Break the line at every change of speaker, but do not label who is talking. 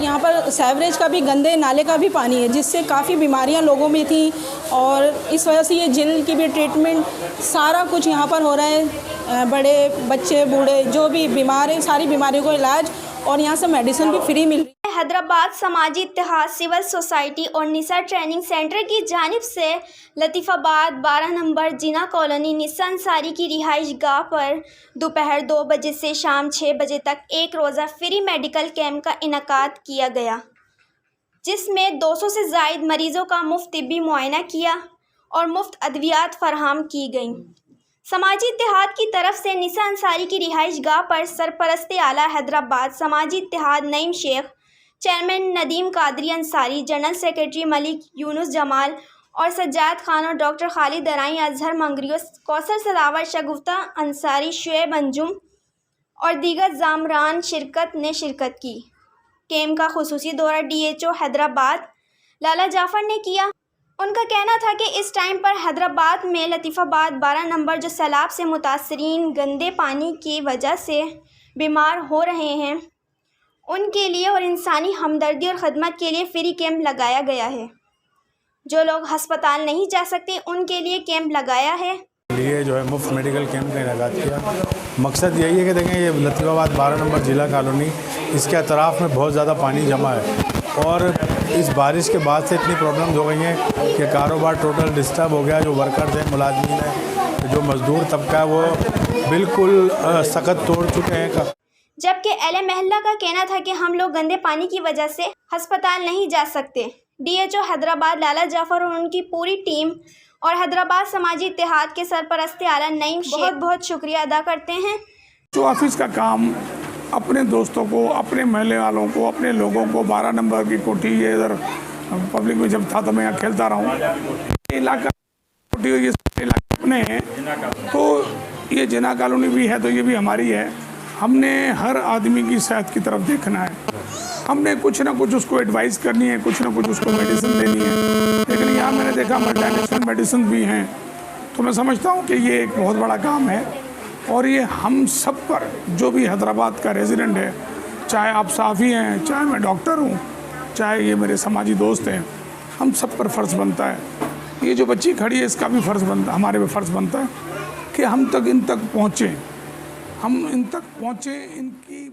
यहाँ पर सेवरेज का भी, गंदे नाले का भी पानी है, जिससे काफ़ी बीमारियाँ लोगों में थी और इस वजह से ये झील की भी ट्रीटमेंट सारा कुछ यहाँ पर हो रहा है। बड़े बच्चे बूढ़े जो भी बीमार हैं, सारी बीमारियों को इलाज और यहाँ से मेडिसिन भी फ्री मिल रही है।
हैदराबाद समाजी इत्तेहाद सिविल सोसाइटी और निसा ट्रेनिंग सेंटर की जानिब से लतीफ़ाबाद 12 नंबर जिना कॉलोनी निसा अंसारी की रिहाइश गाह पर दोपहर 2 बजे से शाम 6 बजे तक एक रोज़ा फ्री मेडिकल कैंप का इनेकाद किया गया, जिसमें 200 से ज़ायद मरीज़ों का मुफ्त तिब्बी मुआयना किया और मुफ्त अद्वियात फराहम की गईं। समाजी इत्तेहाद की तरफ से निसा अंसारी की रिहाइश गाह पर सरपरस्ते आला हैदराबाद समाजी इत्तेहाद Naeem Shaikh, chairman Nadeem Qadri Ansari, general secretary Malik Yunus Jamal और सज्जाद खान और डॉक्टर खालिद दराई, अजहर मंगरियो, कौसर सलावर, शगुफ्ता अंसारी, शुएब अंजुम और दीगर ज़ामरान शिरकत की। कैंप का खुसूसी दौरा DHO हैदराबाद लाला जाफ़र ने किया। उनका कहना था कि इस टाइम पर हैदराबाद में लतीफ़ाबाद 12 नंबर जो सैलाब से मुतासरीन गंदे पानी की वजह से बीमार हो रहे हैं, उनके लिए और इंसानी हमदर्दी और ख़दमत के लिए फ्री कैंप लगाया गया है। जो लोग हस्पताल नहीं जा सकते उनके लिए कैंप लगाया है।
लिए जो है मुफ्त मेडिकल कैंप का इनेकाद किया। मकसद यही है कि देखें, ये लतीफ़ाबाद 12 नंबर जिला कॉलोनी, इसके अतराफ़ में बहुत ज़्यादा पानी जमा है और इस बारिश के बाद से इतनी प्रॉब्लम्स हो गई हैं कि कारोबार टोटल डिस्टर्ब हो गया। जो वर्कर्स हैं, मुलाजमीन हैं, जो मज़दूर तबका है, वो बिल्कुल सख्त तोड़ चुके हैं।
जबकि एले महल्ला का कहना था कि हम लोग गंदे पानी की वजह से अस्पताल नहीं जा सकते। DHO हैदराबाद लाला जाफ़र और उनकी पूरी टीम और हैदराबाद समाजी इत्तेहाद के सरपरस्ते आला नईम बहुत बहुत शुक्रिया अदा करते हैं।
जो ऑफिस का काम अपने दोस्तों को, अपने महल्ले वालों को, अपने लोगों को 12 नंबर की कोठी, ये इधर पब्लिक में जब था तो मैं यहाँ खेलता रहा हूँ, इलाका कोठी, ये इलाके अपने हैं, तो ये जिना कॉलोनी भी है तो ये भी हमारी है। हमने हर आदमी की सेहत की तरफ देखना है, हमने कुछ ना कुछ उसको एडवाइस करनी है, कुछ ना कुछ उसको मेडिसिन देनी है। लेकिन यहाँ मैंने देखा मल्टीनेशनल मेडिसिन भी हैं, तो मैं समझता हूँ कि ये एक बहुत बड़ा काम है और ये हम सब पर, जो भी हैदराबाद का रेजिडेंट है, चाहे आप साफ़ी हैं, चाहे मैं डॉक्टर हूँ, चाहे ये मेरे समाजी दोस्त हैं, हम सब पर फ़र्ज़ बनता है। ये जो बच्ची खड़ी है इसका भी फ़र्ज़ बनता, हमारे पे फ़र्ज़ बनता है कि हम इन तक पहुँचें, इनकी